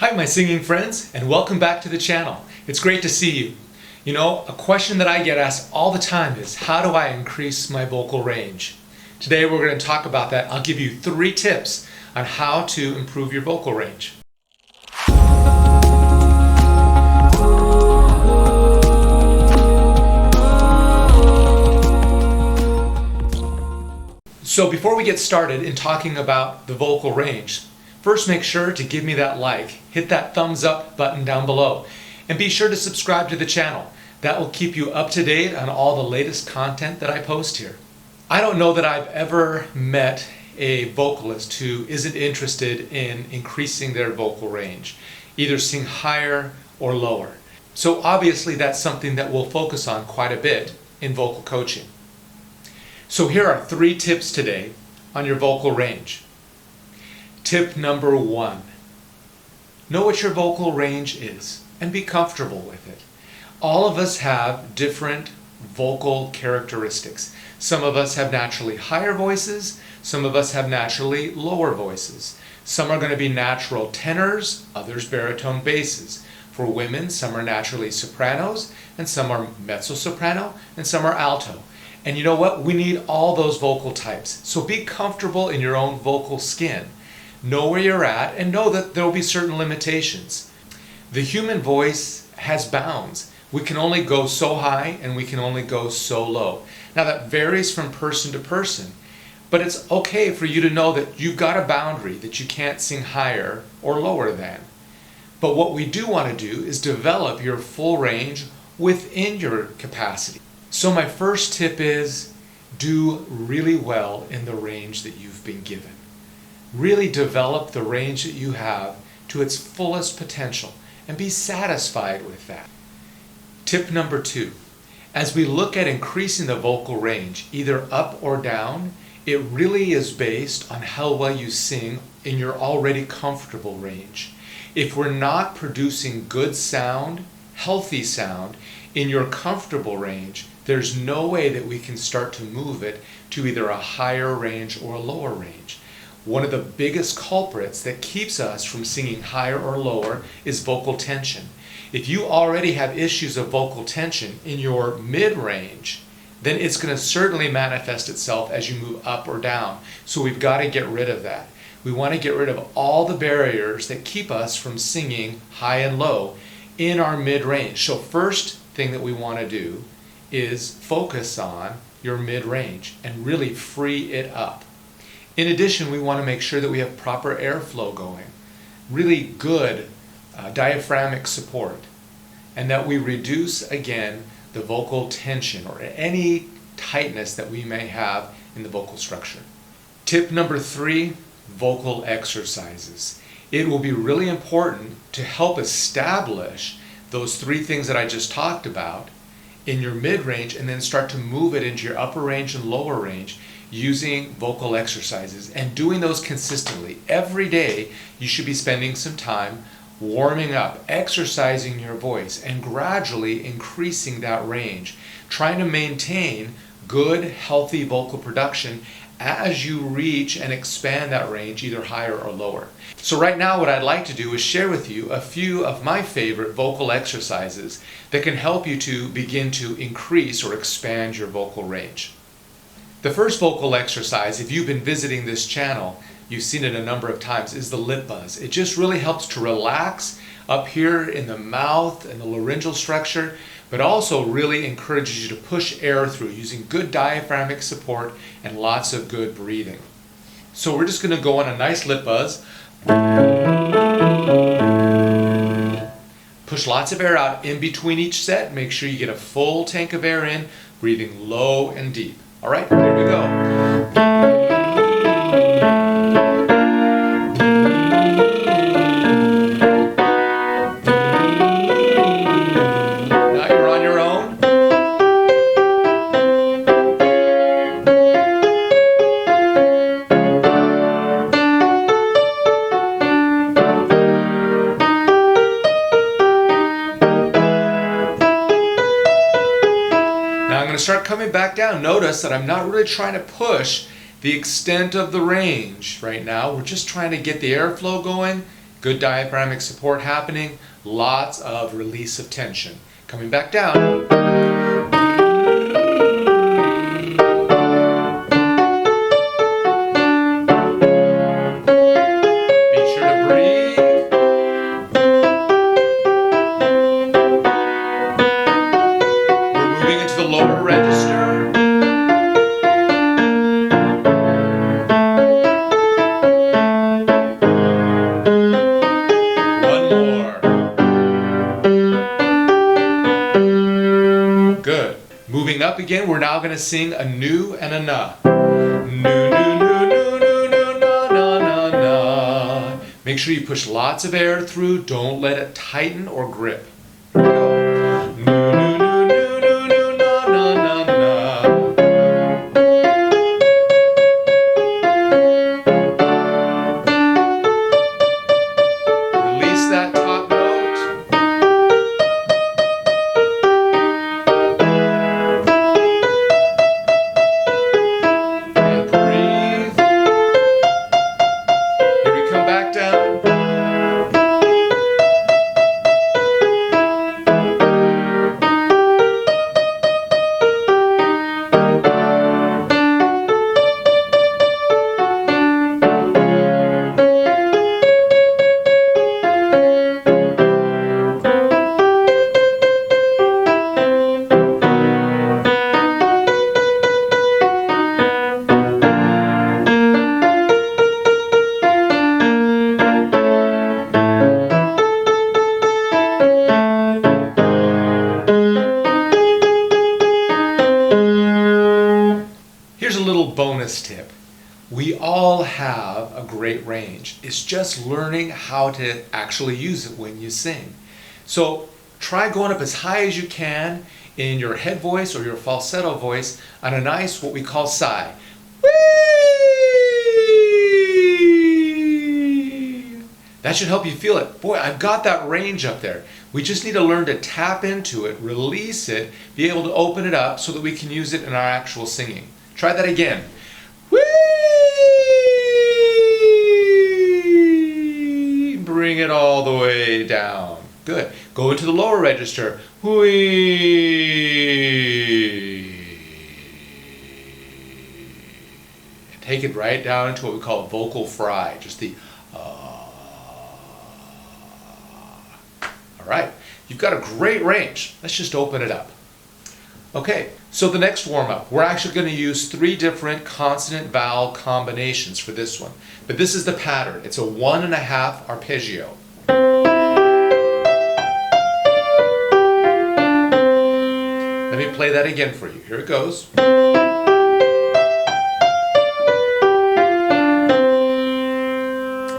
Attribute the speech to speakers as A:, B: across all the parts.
A: Hi my singing friends, and welcome back to the channel. It's great to see you. You know, a question that I get asked all the time is, how do I increase my vocal range? Today we're going to talk about that. I'll give you 3 tips on how to improve your vocal range. So before we get started in talking about the vocal range, first make sure to give me that like, hit that thumbs up button down below, and be sure to subscribe to the channel. That will keep you up to date on all the latest content that I post here. I don't know that I've ever met a vocalist who isn't interested in increasing their vocal range, either sing higher or lower. So obviously that's something that we'll focus on quite a bit in vocal coaching. So here are 3 tips today on your vocal range. Tip number 1, know what your vocal range is and be comfortable with it. All of us have different vocal characteristics. Some of us have naturally higher voices, some of us have naturally lower voices. Some are going to be natural tenors, others baritone basses. For women, some are naturally sopranos, and some are mezzo-soprano, and some are alto. And you know what? We need all those vocal types. So be comfortable in your own vocal skin. Know where you're at and know that there will be certain limitations. The human voice has bounds. We can only go so high and we can only go so low. Now that varies from person to person, but it's okay for you to know that you've got a boundary that you can't sing higher or lower than. But what we do want to do is develop your full range within your capacity. So my first tip is do really well in the range that you've been given. Really develop the range that you have to its fullest potential and be satisfied with that. Tip number 2, as we look at increasing the vocal range, either up or down, it really is based on how well you sing in your already comfortable range. If we're not producing good sound, healthy sound, in your comfortable range, there's no way that we can start to move it to either a higher range or a lower range. One of the biggest culprits that keeps us from singing higher or lower is vocal tension. If you already have issues of vocal tension in your mid-range, then it's going to certainly manifest itself as you move up or down. So we've got to get rid of that. We want to get rid of all the barriers that keep us from singing high and low in our mid-range. So first thing that we want to do is focus on your mid-range and really free it up. In addition, we want to make sure that we have proper airflow going, really good diaphragmatic support, and that we reduce, again, the vocal tension or any tightness that we may have in the vocal structure. Tip number 3, vocal exercises. It will be really important to help establish those 3 things that I just talked about in your mid-range and then start to move it into your upper range and lower range using vocal exercises and doing those consistently. Every day you should be spending some time warming up, exercising your voice, and gradually increasing that range, trying to maintain good, healthy vocal production as you reach and expand that range either higher or lower. So right now what I'd like to do is share with you a few of my favorite vocal exercises that can help you to begin to increase or expand your vocal range. The first vocal exercise, if you've been visiting this channel, you've seen it a number of times, is the lip buzz. It just really helps to relax up here in the mouth and the laryngeal structure, but also really encourages you to push air through using good diaphragmatic support and lots of good breathing. So we're just going to go on a nice lip buzz. Push lots of air out in between each set. Make sure you get a full tank of air in, breathing low and deep. All right, here we go. Start coming back down. Notice that I'm not really trying to push the extent of the range right now. We're just trying to get the airflow going Good diaphragmatic support happening, lots of release of tension. Coming back down. Be sure to breathe. We're moving into the lower register. Good. Moving up again, we're now going to sing a nu and a na. Nu, nu, nu, nu, nu, nu, na, na, na, na. Make sure you push lots of air through. Don't let it tighten or grip. Here we go. Nu, nu, nu, nu, nu, nu, na, na, na, na. Release that top note. Here's a little bonus tip. We all have a great range. It's just learning how to actually use it when you sing. So try going up as high as you can in your head voice or your falsetto voice on a nice, what we call sigh. Whee! That should help you feel it. Boy, I've got that range up there. We just need to learn to tap into it, release it, be able to open it up so that we can use it in our actual singing. Try that again. Whee! Bring it all the way down. Good. Go into the lower register. Whee! And take it right down into what we call a vocal fry. Just the all right. You've got a great range. Let's just open it up. Okay, so the next warm-up, we're actually going to use 3 different consonant-vowel combinations for this one. But this is the pattern. It's a 1.5 arpeggio. Let me play that again for you. Here it goes.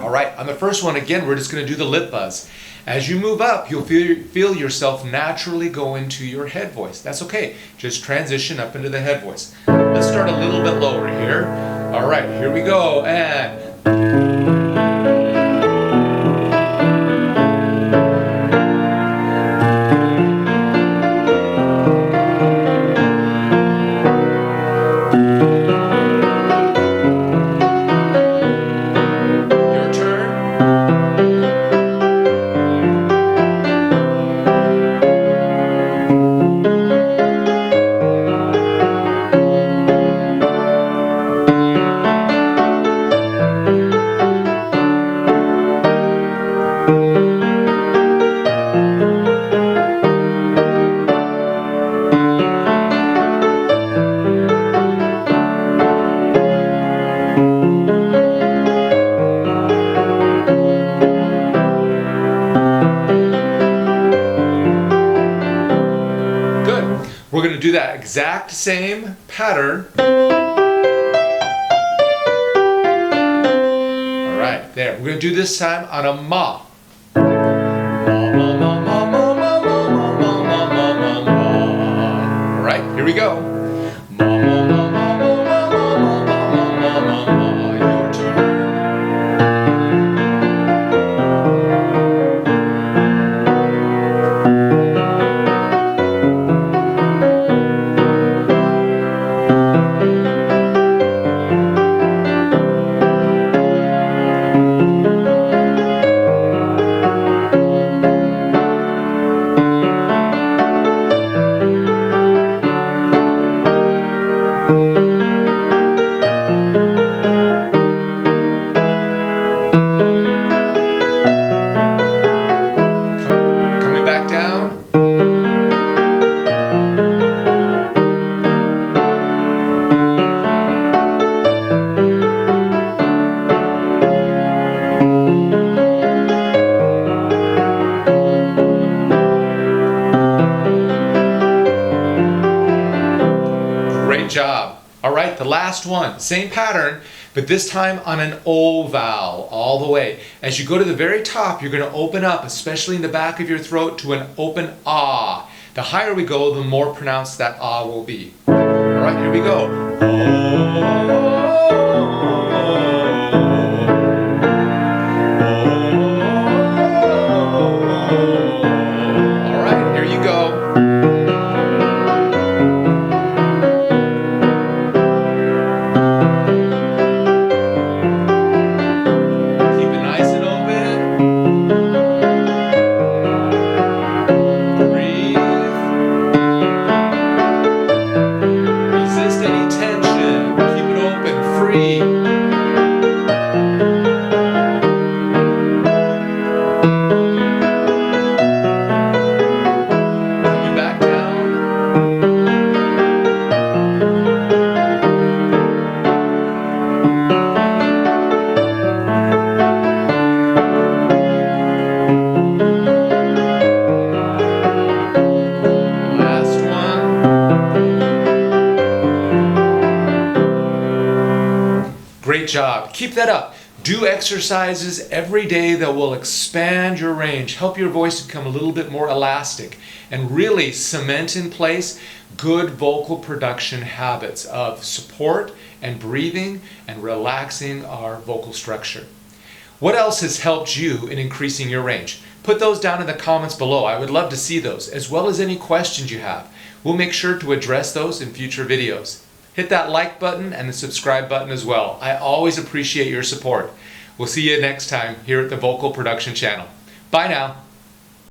A: All right, on the first one, again, we're just going to do the lip buzz. As you move up, you'll feel yourself naturally go into your head voice. That's okay. Just transition up into the head voice. Let's start a little bit lower here. All right, here we go. And we're going to do that exact same pattern. All right, there. We're going to do this time on a ma. All right, here we go. Your turn. job. All right, the last one, same pattern, but this time on an O vowel all the way. As you go to the very top, you're going to open up, especially in the back of your throat, to an open ah. The higher we go, the more pronounced that ah will be. All right, here we go. All right, here you go. Great job. Keep that up. Do exercises every day that will expand your range, help your voice become a little bit more elastic, and really cement in place good vocal production habits of support and breathing and relaxing our vocal structure. What else has helped you in increasing your range? Put those down in the comments below. I would love to see those, as well as any questions you have. We'll make sure to address those in future videos. Hit that like button and the subscribe button as well. I always appreciate your support. We'll see you next time here at the Vocal Production Channel. Bye now.